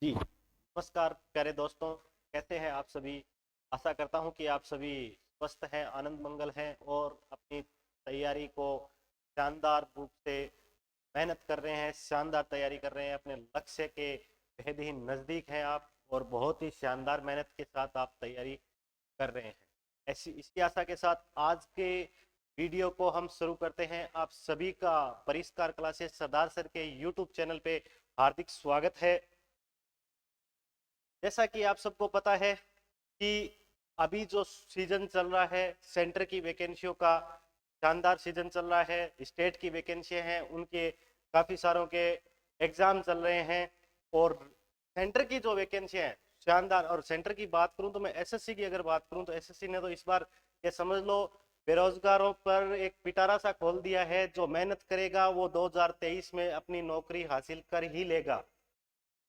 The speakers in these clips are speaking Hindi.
जी, नमस्कार प्यारे दोस्तों। कैसे हैं आप सभी? आशा करता हूं कि आप सभी स्वस्थ हैं, आनंद मंगल हैं और अपनी तैयारी को शानदार रूप से मेहनत कर रहे हैं, शानदार तैयारी कर रहे हैं। अपने लक्ष्य के बेहद ही नज़दीक हैं आप और बहुत ही शानदार मेहनत के साथ आप तैयारी कर रहे हैं। ऐसी इसी आशा के साथ आज के वीडियो को हम शुरू करते हैं। आप सभी का परिष्कार क्लासेस सरदार सर के यूट्यूब चैनल पे हार्दिक स्वागत है। जैसा कि आप सबको पता है कि अभी जो सीजन चल रहा है सेंटर की वैकेंसियों का, शानदार सीजन चल रहा है। स्टेट की वैकेंसी हैं, उनके काफ़ी सारों के एग्ज़ाम चल रहे हैं और सेंटर की जो वैकेंसी है शानदार। और सेंटर की बात करूं तो मैं एसएससी की अगर बात करूं तो एसएससी ने तो इस बार ये समझ लो बेरोजगारों पर एक पिटारा सा खोल दिया है। जो मेहनत करेगा वो 2023 में अपनी नौकरी हासिल कर ही लेगा।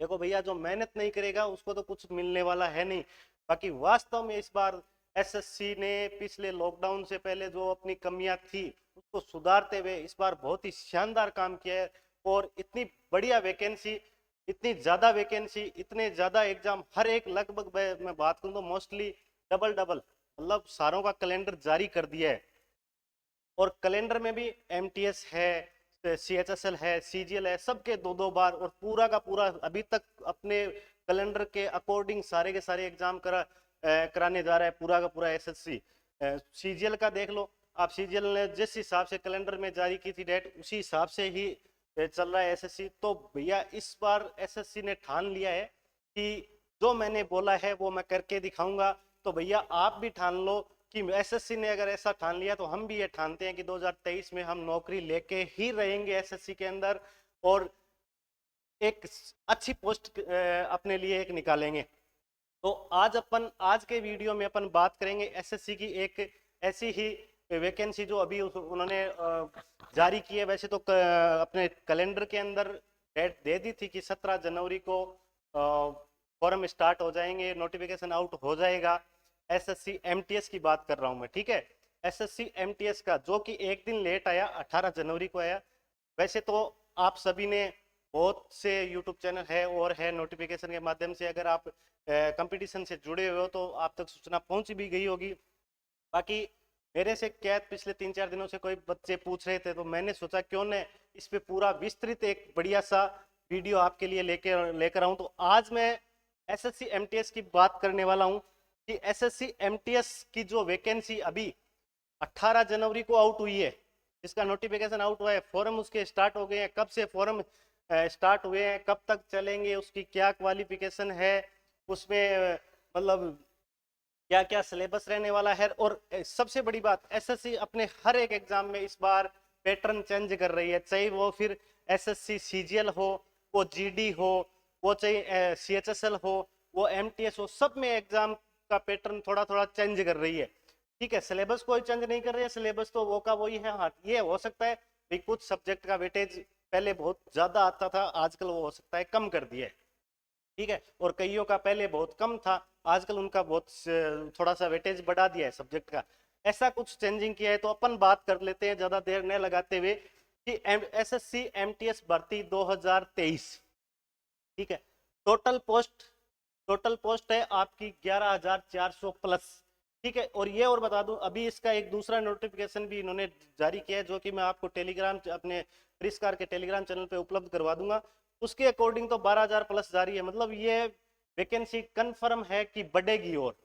देखो भैया, जो मेहनत नहीं करेगा उसको तो कुछ मिलने वाला है नहीं। बाकी वास्तव में इस बार एसएससी ने पिछले लॉकडाउन से पहले जो अपनी कमियां थी उसको सुधारते हुए इस बार बहुत ही शानदार काम किया है। और इतनी बढ़िया वैकेंसी, इतनी ज़्यादा वैकेंसी, इतने ज़्यादा एग्जाम, हर एक लगभग मैं बात करूँ तो मोस्टली डबल डबल मतलब सारों का कैलेंडर जारी कर दिया है। और कैलेंडर में भी एमटीएस है, सीएचएसएल है, सीजीएल है, सबके दो दो बार। और पूरा का पूरा अभी तक अपने कैलेंडर के अकॉर्डिंग सारे के सारे एग्जाम कराने जा रहा है पूरा का पूरा एसएससी। सीजीएल का देख लो आप, सीजीएल ने जिस हिसाब से कैलेंडर में जारी की थी डेट उसी हिसाब से ही चल रहा है एसएससी। तो भैया इस बार एसएससी ने ठान लिया है कि जो मैंने बोला है वो मैं करके दिखाऊंगा। तो भैया आप भी ठान लो कि एसएससी ने अगर ऐसा ठान लिया तो हम भी ये ठानते हैं कि 2023 में हम नौकरी लेके ही रहेंगे एसएससी के अंदर और एक अच्छी पोस्ट अपने लिए एक निकालेंगे। तो आज के वीडियो में अपन बात करेंगे एसएससी की एक ऐसी ही वैकेंसी जो अभी उन्होंने जारी की है। वैसे तो अपने कैलेंडर के अंदर डेट दे दी थी कि 17 जनवरी को फॉर्म स्टार्ट हो जाएंगे, नोटिफिकेशन आउट हो जाएगा। एसएससी एमटीएस की बात कर रहा हूं मैं, ठीक है। एसएससी एमटीएस का जो कि एक दिन लेट आया, 18 जनवरी को आया। वैसे तो आप सभी ने बहुत से यूट्यूब चैनल है और है नोटिफिकेशन के माध्यम से अगर आप कंपटीशन से जुड़े हुए हो तो आप तक सूचना पहुंच भी गई होगी। बाकी मेरे से क्या पिछले 3-4 दिनों से कोई बच्चे पूछ रहे थे तो मैंने सोचा क्यों न इस पे पूरा विस्तृत एक बढ़िया सा वीडियो आपके लिए लेकर आऊं। तो आज मैं एसएससी एमटीएस की बात करने वाला हूं कि एसएससी एमटीएस की जो वैकेंसी अभी 18 जनवरी को आउट हुई है, जिसका नोटिफिकेशन आउट हुआ है, फॉर्म उसके स्टार्ट हो गए हैं। कब से फॉर्म स्टार्ट हुए हैं, कब तक चलेंगे, उसकी क्या क्वालिफिकेशन है, उसमें मतलब क्या क्या सिलेबस रहने वाला है। और सबसे बड़ी बात, एसएससी अपने हर एक एग्जाम में इस बार पैटर्न चेंज कर रही है। चाहे वो फिर एसएससी सीजीएल हो, वो जीडी हो, वो चाहे सीएचएसएल हो, वो एमटीएस हो, सब में एग्जाम का पैटर्न थोड़ा थोड़ा चेंज कर रही है। ठीक है, सिलेबस कोई चेंज नहीं कर रही है, सिलेबस तो वो का वही है। हाँ, ये हो सकता है भाई कुछ सब्जेक्ट का वेटेज पहले बहुत ज्यादा आता था, आजकल वो हो सकता है कम कर दिया है। ठीक है, और कईयों का पहले बहुत कम था, आजकल उनका बहुत थोड़ा सा वेटेज बढ़ा दिया है सब्जेक्ट का। ऐसा कुछ चेंजिंग किया है। तो अपन बात कर लेते हैं ज्यादा देर न लगाते हुए कि एसएससी एमटीएस भर्ती 2023। ठीक है, टोटल पोस्ट टोटल पोस्ट है आपकी 11,400 प्लस। ठीक है, और ये और बता दूं अभी इसका एक दूसरा नोटिफिकेशन भी इन्होंने जारी किया है जो कि मैं आपको टेलीग्राम अपने प्रिस्कार के टेलीग्राम चैनल पे उपलब्ध करवा दूंगा। उसके अकॉर्डिंग तो 12,000 प्लस जारी है। मतलब ये वैकेंसी कंफर्म है कि बढ़ेगी। और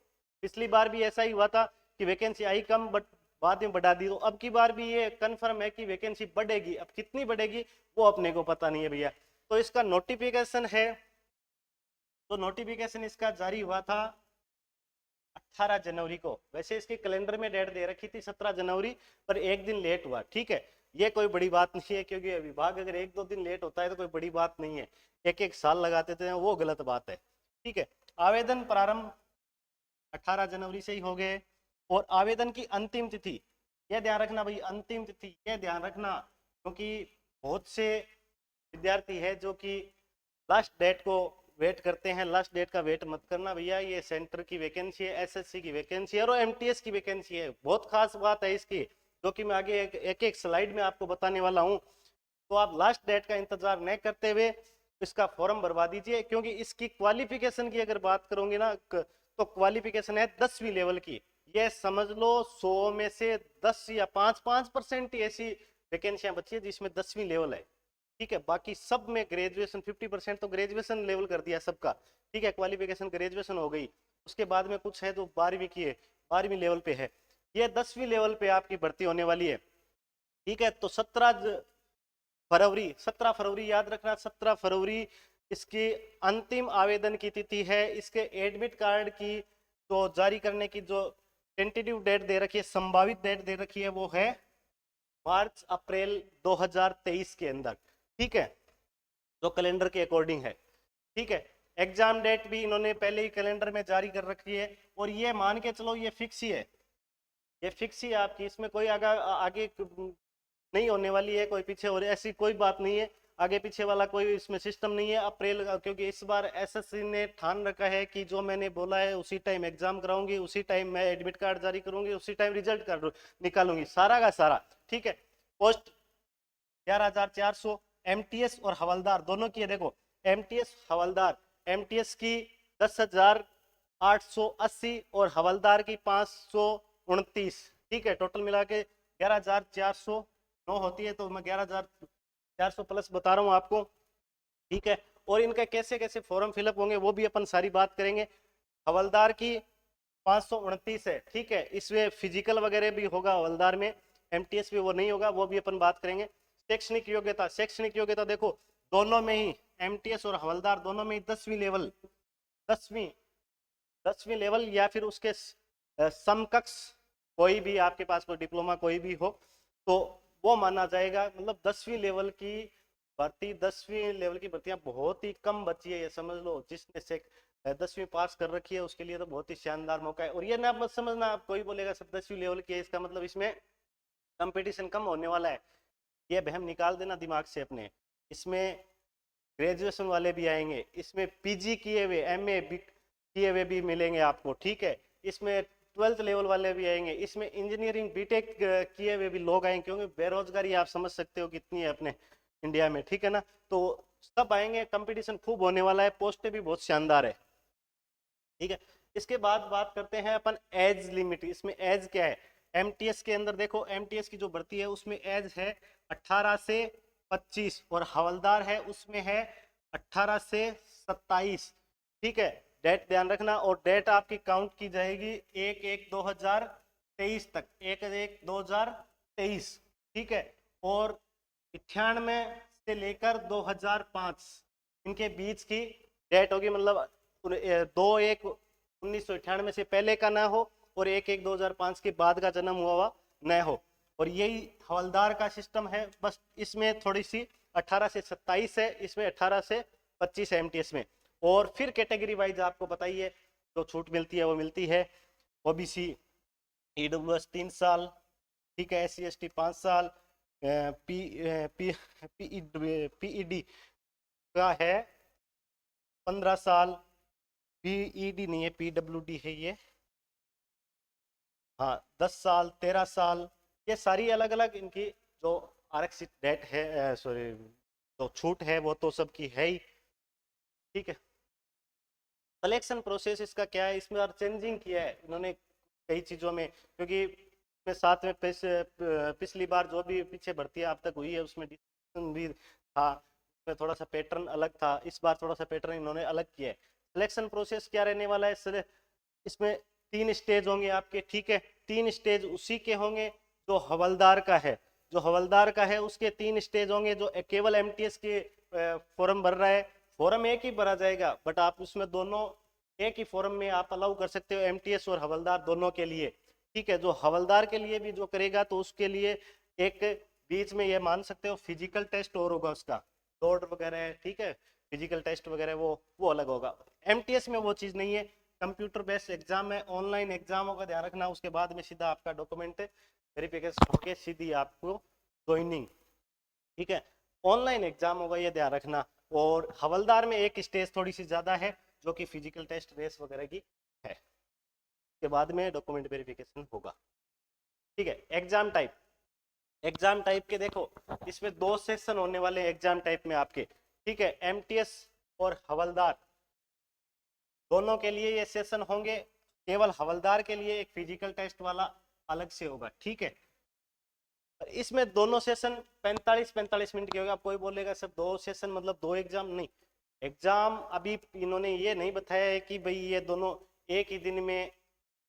पिछली बार भी ऐसा ही हुआ था कि वैकेंसी आई कम बट बाद में बढ़ा दी। तो अब की बार भी ये कंफर्म है कि वैकेंसी बढ़ेगी। अब कितनी बढ़ेगी वो अपने को पता नहीं है भैया। तो इसका नोटिफिकेशन है, तो नोटिफिकेशन इसका जारी हुआ था 18 जनवरी को। वैसे इसके कैलेंडर में डेट दे रखी थी 17 जनवरी, पर एक दिन लेट हुआ। ठीक है, ये कोई बड़ी बात नहीं है क्योंकि विभाग अगर 1-2 दिन लेट होता है तो कोई बड़ी बात नहीं है। एक एक साल लगाते थे वो गलत बात है। ठीक है, आवेदन प्रारंभ 18 जनवरी से ही हो गए। और आवेदन की अंतिम तिथि, यह ध्यान रखना भाई, अंतिम तिथि यह ध्यान रखना, क्योंकि बहुत से विद्यार्थी है जो कि लास्ट डेट को वेट करते हैं। लास्ट डेट का वेट मत करना भैया, ये सेंटर की वैकेंसी है, एसएससी की वैकेंसी है और एमटीएस की वैकेंसी है। बहुत खास बात है इसकी जो कि मैं आगे एक एक स्लाइड में आपको बताने वाला हूं। तो आप लास्ट डेट का इंतजार न करते हुए इसका फॉर्म भरवा दीजिए, क्योंकि इसकी क्वालिफिकेशन की अगर बात करोगे ना तो क्वालिफिकेशन है 10वीं लेवल की। ये समझ लो 100 में से 10 या 5% ही ऐसी वैकेंसियां बची है जिसमें 10वीं लेवल है। ठीक है, बाकी सब में ग्रेजुएशन, 50% तो ग्रेजुएशन लेवल कर दिया सबका। ठीक है, क्वालिफिकेशन ग्रेजुएशन हो गई। उसके बाद में कुछ है जो 12वीं की है, 12वीं लेवल पे है। ये 10वीं लेवल पे आपकी भर्ती होने वाली है। ठीक है, तो 17 फरवरी याद रखना, 17 फरवरी इसकी अंतिम आवेदन की तिथि है। इसके एडमिट कार्ड की तो जारी करने की जो टेंटेटिव डेट दे रखी है, संभावित डेट दे रखी है, वो है मार्च अप्रैल 2023 के अंदर। ठीक है, जो कैलेंडर के अकॉर्डिंग है। ठीक है, एग्जाम डेट भी इन्होंने पहले ही कैलेंडर में जारी कर रखी है, और ये मान के चलो ये फिक्स ही है, ये फिक्स ही है आपकी, इसमें कोई आगे नहीं होने वाली है, कोई पीछे हो रही ऐसी कोई बात नहीं है, आगे पीछे वाला कोई इसमें सिस्टम नहीं है। अप्रैल, क्योंकि इस बार एसएससी ने ठान रखा है कि जो मैंने बोला है उसी टाइम एग्जाम कराऊंगी, उसी टाइम मैं एडमिट कार्ड जारी करूंगी, उसी टाइम रिजल्ट कर निकालूंगी, सारा का सारा। ठीक है, पोस्ट 11,400, एमटीएस और हवलदार दोनों की है। देखो एमटीएस हवलदार, एमटीएस की 10,880 और हवलदार की 529। ठीक है, टोटल मिला के 11,409 होती है, तो मैं 11,400 प्लस बता रहा हूँ आपको। ठीक है, और इनका कैसे कैसे फॉर्म फिलअप होंगे वो भी अपन सारी बात करेंगे। हवलदार की 529 है। ठीक है, इसमें फिजिकल वगैरह भी होगा हवलदार में, एमटीएस में वो नहीं होगा, वो भी अपन बात करेंगे। शैक्षणिक योग्यता, शैक्षणिक योग्यता देखो दोनों में ही, एमटीएस और हवलदार दोनों में ही 10वीं लेवल, 10वीं लेवल या फिर उसके समकक्ष कोई भी आपके पास कोई डिप्लोमा कोई भी हो तो वो माना जाएगा। मतलब 10वीं लेवल की भर्ती, 10वीं लेवल की भर्तियां बहुत ही कम बची है, ये समझ लो। जिसने से 10वीं पास कर रखी है उसके लिए तो बहुत ही शानदार मौका है। और ये ना मत समझना, आप कोई बोलेगा सब 10वीं लेवल की है इसका मतलब इसमें कंपटीशन कम होने वाला है, ये बहम निकाल देना दिमाग से अपने। इसमें ग्रेजुएशन वाले भी आएंगे, इसमें पीजी किए हुए, एमए किए हुए भी मिलेंगे आपको। ठीक है, इसमें 12th लेवल वाले भी आएंगे, इसमें इंजीनियरिंग बीटेक किए हुए भी लोग आएंगे, क्योंकि बेरोजगारी आप समझ सकते हो कितनी है अपने इंडिया में। ठीक है ना, तो सब आएंगे, कंपटीशन खूब होने वाला है, पोस्टें भी बहुत शानदार है। ठीक है, इसके बाद बात करते हैं अपन एज लिमिट। इसमें एज क्या है, एमटीएस के अंदर देखो, एमटीएस की जो भर्ती है उसमें एज है 18 से 25 और हवलदार है उसमें है 18 से 27। ठीक है, डेट ध्यान रखना, और डेट आपकी काउंट की जाएगी 1/1/2023 तक, 1/1/2023। ठीक है, और 98 से लेकर 2005 इनके बीच की डेट होगी, मतलब 2/1/1998 से पहले का ना हो और 1/1/2005 के बाद का जन्म हुआ न हो। और यही हवलदार का सिस्टम है, बस इसमें थोड़ी सी 18 से 27 है, इसमें 18 से 25 है एमटीएस में। और फिर कैटेगरी वाइज आपको बताइए जो छूट मिलती है वो मिलती है। ओबीसी ईडब्ल्यूएस 3 साल, ठीक है, SC ST 5 साल, पीईडी का है 15 साल, पीईडी नहीं है पीडब्ल्यूडी है ये, हाँ 10 साल, 13 साल, ये सारी अलग अलग इनकी जो आरक्षित डेट है, सॉरी जो छूट है वो तो सबकी है ही। ठीक है, सिलेक्शन प्रोसेस इसका क्या है, इसमें और चेंजिंग किया है इन्होंने कई चीज़ों में, क्योंकि इसमें साथ में पिछली बार जो भी पीछे भर्ती अब तक हुई है उसमें डिस्कशन भी था, उसमें थोड़ा सा पैटर्न अलग था, इस बार थोड़ा सा पैटर्न इन्होंने अलग किया है। सिलेक्शन प्रोसेस क्या रहने वाला है, इसमें 3 स्टेज होंगे आपके। ठीक है, 3 स्टेज उसी के होंगे जो हवलदार का है, जो हवलदार का है उसके 3 स्टेज होंगे। जो केवल एमटीएस के फॉर्म भर रहा है, फॉर्म एक ही भरा जाएगा, बट आप उसमें दोनों एक ही फॉर्म में आप अलाउ कर सकते हो, एमटीएस और हवलदार दोनों के लिए। ठीक है, जो हवलदार के लिए भी जो करेगा तो उसके लिए एक बीच में ये मान सकते हो फिजिकल टेस्ट और होगा, उसका दौड़ वगैरह है। ठीक है, फिजिकल टेस्ट वगैरह वो अलग होगा। एमटीएस में वो चीज़ नहीं है, कंप्यूटर बेस्ड एग्जाम है, ऑनलाइन एग्जाम होगा, ध्यान रखना। उसके बाद में सीधा आपका डॉक्यूमेंट वेरिफिकेशन होके सीधी आपको ज्वाइनिंग। ठीक है, ऑनलाइन एग्जाम होगा, ये ध्यान रखना। और हवलदार में एक स्टेज थोड़ी सी ज़्यादा है जो कि फिजिकल टेस्ट रेस वगैरह की है, के बाद में डॉक्यूमेंट वेरिफिकेशन होगा। ठीक है, एग्जाम टाइप, एग्जाम टाइप के देखो इसमें 2 सेशन होने वाले एग्जाम टाइप में आपके। ठीक है। एमटीएस और हवलदार दोनों के लिए ये सेशन होंगे, केवल हवलदार के लिए एक फिजिकल टेस्ट वाला अलग से होगा, ठीक है। इसमें दोनों सेशन 45-45 मिनट के होगा। आप कोई बोलेगा सर 2 सेशन मतलब 2 एग्जाम, नहीं, एग्जाम अभी इन्होंने ये नहीं बताया है कि भाई ये दोनों एक ही दिन में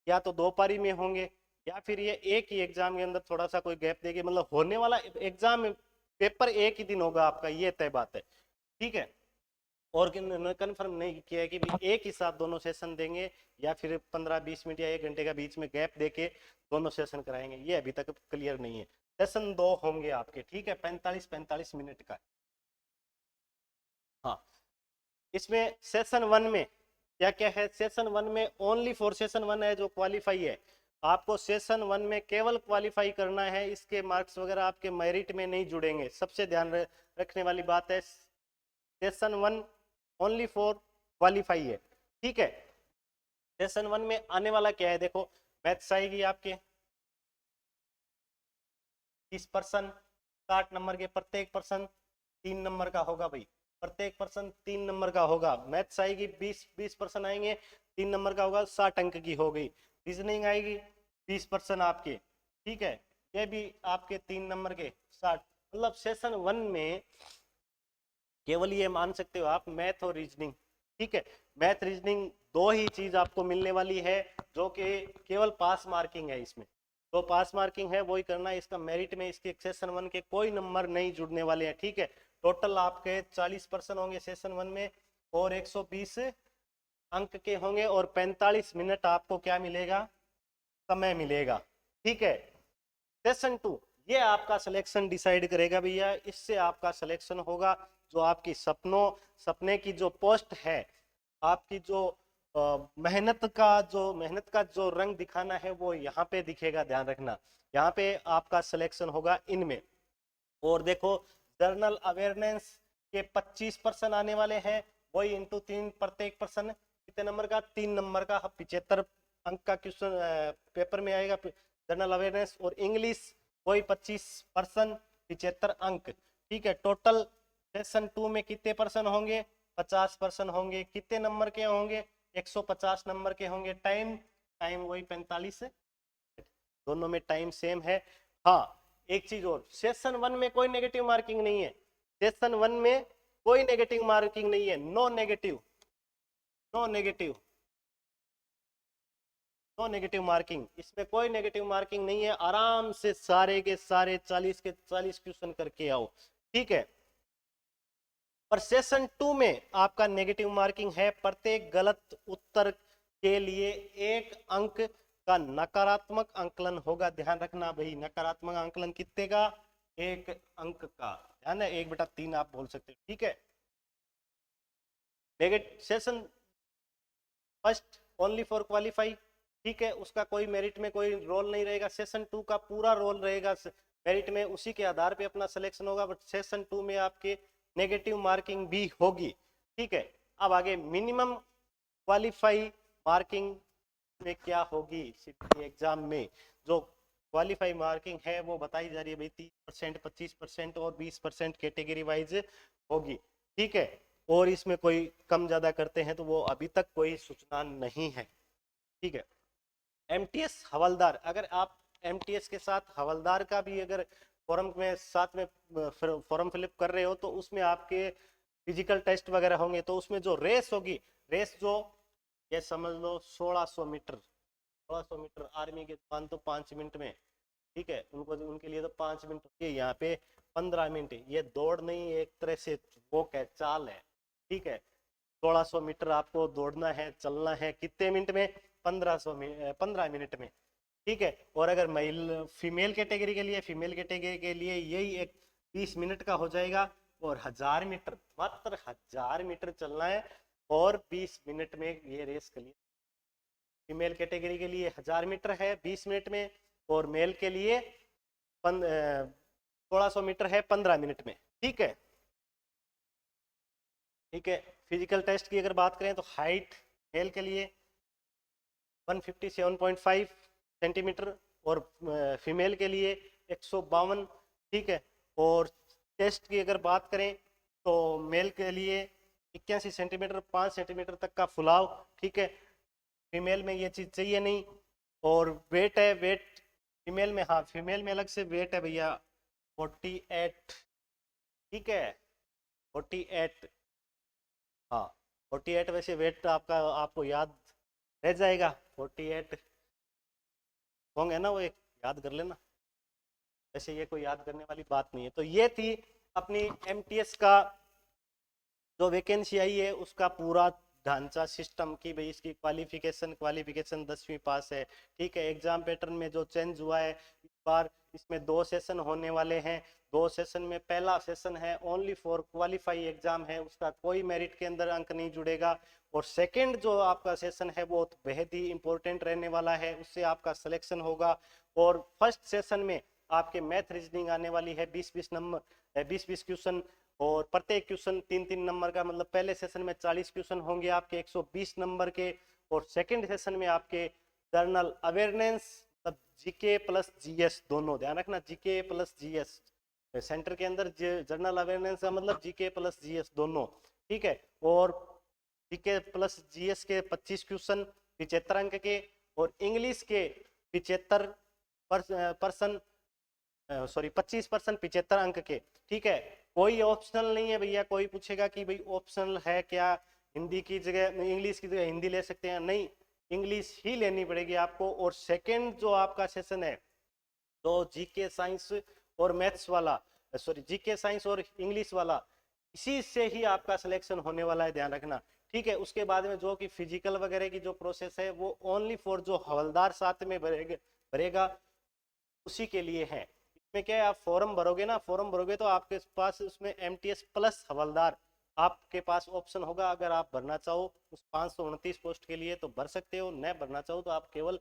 या तो 2 पारी में होंगे या फिर ये एक ही एग्जाम के अंदर थोड़ा सा कोई गैप देके, मतलब होने वाला एग्जाम पेपर एक ही दिन होगा आपका, ये तय बात है, ठीक है। और उन्होंने कन्फर्म नहीं किया है कि भी एक ही साथ दोनों सेशन देंगे या फिर 15-20 मिनट या 1 घंटे का बीच में गैप देके दोनों सेशन कराएंगे, ये अभी तक क्लियर नहीं है। सेशन 2 होंगे आपके, ठीक है, 45-45 मिनट का। हाँ, इसमें सेशन 1 में क्या क्या है? सेशन 1 में ओनली फॉर सेशन 1 है जो क्वालिफाई है, आपको सेशन 1 में केवल क्वालिफाई करना है, इसके मार्क्स वगैरह आपके मेरिट में नहीं जुड़ेंगे, सबसे ध्यान रखने वाली बात है। सेशन 1 ओनली फॉर क्वालिफाई है, ठीक है। सेशन 1 में आने वाला क्या है? देखो, मैथ्स आएगी आपके 30%, 60 नंबर के प्रत्येक पर्सन 3 नंबर का होगा भाई, प्रत्येक पर्सन 3 नंबर का होगा। मैथ्स आएगी 20% आएंगे, 3 नंबर का होगा, 60 अंक की हो गई। रीजनिंग आएगी 20% आपके, ठीक है, ये भी आपके 3 नंबर के 60। मतलब सेशन 1 में केवल ये मान सकते हो आप मैथ और रीजनिंग, ठीक है। मैथ रीजनिंग 2 ही चीज आपको मिलने वाली है जो कि केवल पास मार्किंग है, इसमें तो पास मार्किंग है वही करना है। इसका मेरिट में इसके सेशन 1 के कोई नंबर नहीं जुड़ने वाले हैं, ठीक है। टोटल आपके 40% होंगे सेशन 1 में और 120 अंक के होंगे और 45 मिनट आपको क्या मिलेगा? समय मिलेगा, ठीक है। सेशन 2 ये आपका सिलेक्शन डिसाइड करेगा भैया, इससे आपका सिलेक्शन होगा। जो आपकी सपने की जो पोस्ट है, आपकी जो मेहनत का जो रंग दिखाना है वो यहाँ पे दिखेगा, ध्यान रखना, यहाँ पे आपका सिलेक्शन होगा इनमें। और देखो, जर्नल अवेयरनेस के 25% आने वाले हैं, वही इंटू 3 प्रत्येक पर्सन कितने नंबर का? 3 नंबर का, 75 अंक का क्वेश्चन पेपर में आएगा जनरल अवेयरनेस। और इंग्लिश वही 25%, 75 अंक, ठीक है। टोटल सेशन 2 में कितने पर्सन होंगे? 50% होंगे। कितने नंबर के होंगे? 150 नंबर के होंगे। टाइम वही 45, दोनों में टाइम सेम है। हाँ, एक चीज और, सेशन 1 में कोई नेगेटिव मार्किंग नहीं है, सेशन 1 में कोई नेगेटिव मार्किंग नहीं है, no negative, no negative, no negative marking, इसमें कोई नेगेटिव मार्किंग नहीं है। आराम से सारे के सारे 40 के 40 क्वेश्चन करके आओ, ठीक है। पर सेशन 2 में आपका नेगेटिव मार्किंग है, प्रत्येक गलत उत्तर के लिए 1 अंक का नकारात्मक आंकलन होगा। ध्यान रखना भाई, नकारात्मक आंकलन कितने का? 1 अंक का, ध्यान है, 1/3 आप बोल सकते हो, ठीक है। Negative session first only for qualify, ठीक है, उसका कोई मेरिट में कोई रोल नहीं रहेगा। सेशन 2 का पूरा रोल रहेगा मेरिट में, उसी के आधार पे अपना सिलेक्शन होगा। बट सेशन 2 में आपके नेगेटिव मार्किंग भी होगी, ठीक है। अब आगे मिनिमम क्वालिफाई मार्किंग में क्या होगी? सीपीटी एग्जाम में जो क्वालिफाई मार्किंग है वो बताई जा रही है भाई 30%, 25% और 20% कैटेगरी वाइज होगी, ठीक है। और इसमें कोई कम ज्यादा करते हैं तो वो अभी तक कोई सूचना नहीं है, ठीक है। एमटीएस हवलदार, अगर आप एमटीएस के साथ हवलदार का भी अगर फॉर्म में साथ में फॉर्म फिलअप कर रहे हो तो उसमें आपके फिजिकल टेस्ट वगैरह होंगे, तो उसमें जो रेस होगी, रेस जो ये समझ लो 1600 मीटर, 1600 मीटर आर्मी के जवान तो 5 मिनट में, ठीक है, उनको उनके लिए तो 5 मिनट होती है, यहाँ पे 15 मिनट। ये दौड़ नहीं, एक तरह से वॉक है, चाल है, ठीक है। 1600 मीटर आपको दौड़ना है, चलना है, कितने मिनट में? 15 मिनट में, ठीक है। और अगर फीमेल कैटेगरी के लिए, फीमेल कैटेगरी के लिए यही एक 30 मिनट का हो जाएगा। और 1000 मीटर, मात्र 1000 मीटर चलना है और 20 मिनट में ये रेस के लिए। फीमेल कैटेगरी के लिए 1000 मीटर है 20 मिनट में, और मेल के लिए 1600 मीटर है 15 मिनट में, ठीक है, ठीक है। फिजिकल टेस्ट की अगर बात करें तो हाइट मेल के लिए 157.5 सेंटीमीटर और फीमेल के लिए 152, ठीक है। और चेस्ट की अगर बात करें तो मेल के लिए 81 सेंटीमीटर 5 सेंटीमीटर तक का फुलाव, ठीक है। फीमेल में ये चीज़ चाहिए नहीं। और वेट है, वेट फीमेल में, हाँ फीमेल में अलग से वेट है भैया 48, ठीक है 48, हाँ 48 वैसे वेट आपका आपको याद रह जाएगा 48 सॉन्ग है ना वो, एक याद कर लेना, वैसे ये कोई याद करने वाली बात नहीं है। तो ये थी अपनी एमटीएस का जो वैकेंसी आई है उसका पूरा ढांचा सिस्टम की, भाई इसकी क्वालिफिकेशन 10वीं पास है, ठीक है। एग्जाम पैटर्न में जो चेंज हुआ है इस बार, इसमें 2 सेशन होने वाले हैं। 2 सेशन में पहला सेशन है ओनली फॉर क्वालिफाई एग्जाम है, उसका कोई मेरिट के अंदर अंक नहीं जुड़ेगा। और सेकंड जो आपका सेशन है वो बेहद ही इंपॉर्टेंट रहने वाला है, उससे आपका सिलेक्शन होगा। और फर्स्ट सेशन में आपके मैथ रीजनिंग आने वाली है 20-20 नंबर, 20-20 क्वेश्चन, और प्रत्येक क्वेश्चन 3-3 नंबर का, मतलब पहले सेशन में 40 क्वेश्चन होंगे आपके 120 नंबर के। और सेकंड सेशन में आपके जनरल अवेयरनेस, मतलब जीके प्लस जीएस दोनों, ध्यान रखना जीके प्लस जीएस, सेंटर के अंदर जनरल अवेयरनेस का मतलब जीके प्लस जीएस दोनों, ठीक है। और जीके प्लस जीएस के 25 क्वेश्चन 75 अंक के, और इंग्लिश के 25% 75 अंक के, ठीक है। कोई ऑप्शनल नहीं है भैया, कोई पूछेगा कि भाई ऑप्शनल है क्या, हिंदी की जगह इंग्लिश की जगह हिंदी ले सकते हैं, नहीं, इंग्लिश ही लेनी पड़ेगी आपको। और सेकंड जो आपका सेशन है तो जीके साइंस और मैथ्स वाला, सॉरी जीके साइंस और इंग्लिश वाला, इसी से ही आपका सिलेक्शन होने वाला है, ध्यान रखना, ठीक है। उसके बाद में जो कि फिजिकल वगैरह की जो प्रोसेस है वो ओनली फॉर जो हवलदार साथ में भरेगा उसी के लिए है। इसमें क्या है, आप फॉर्म भरोगे ना, फॉर्म भरोगे तो आपके पास उसमें एमटीएस प्लस हवलदार आपके पास ऑप्शन होगा। अगर आप भरना चाहो उस 529 पोस्ट के लिए तो भर सकते हो, न भरना चाहो तो आप केवल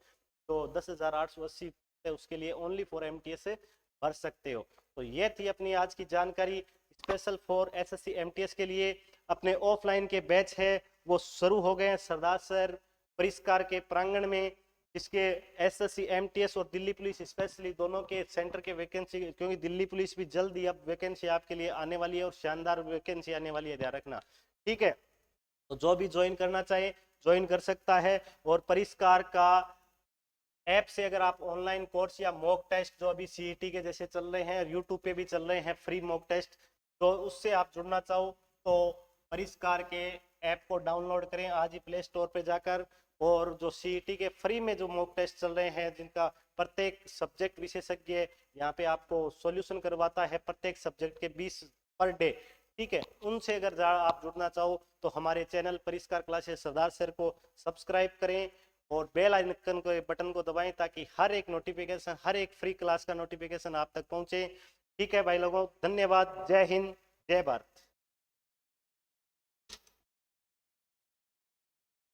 तो 10,880 उसके लिए ओनली फॉर एमटीएस से भर सकते हो। तो ये थी अपनी आज की जानकारी स्पेशल फॉर एसएससी एमटीएस के लिए। अपने ऑफलाइन के बैच है वो शुरू हो गए हैं सरदार सर परिष्कार के प्रांगण में, इसके एसएससी एमटीएस और दिल्ली पुलिस स्पेशली दोनों के सेंटर के वैकेंसी, क्योंकि दिल्ली पुलिस भी जल्द ही अब वैकेंसी आपके लिए आने वाली है और शानदार वैकेंसी आने वाली है, ध्यान रखना, ठीक है। तो जो भी ज्वाइन करना चाहे ज्वाइन कर सकता है। और परिष्कार का ऐप से अगर आप ऑनलाइन कोर्स या मॉक टेस्ट जो अभी सीईटी के जैसे चल रहे हैं, यूट्यूब पे भी चल रहे हैं फ्री मॉक टेस्ट, तो उससे आप जुड़ना चाहो तो परिष्कार के ऐप को डाउनलोड करें आज ही प्ले स्टोर पे जाकर। और जो सीईटी के फ्री में जो मॉक टेस्ट चल रहे हैं जिनका प्रत्येक सब्जेक्ट विशेषज्ञ यहाँ पे आपको सॉल्यूशन करवाता है प्रत्येक सब्जेक्ट के 20 पर डे, ठीक है, उनसे अगर आप जुड़ना चाहो तो हमारे चैनल परिष्कार क्लासेस सरदार सर को सब्सक्राइब करें और बेल आइकन को बटन को दबाएं ताकि हर एक नोटिफिकेशन, हर एक फ्री क्लास का नोटिफिकेशन आप तक पहुंचे, ठीक है भाई लोगों, धन्यवाद, जय हिंद, जय भारत।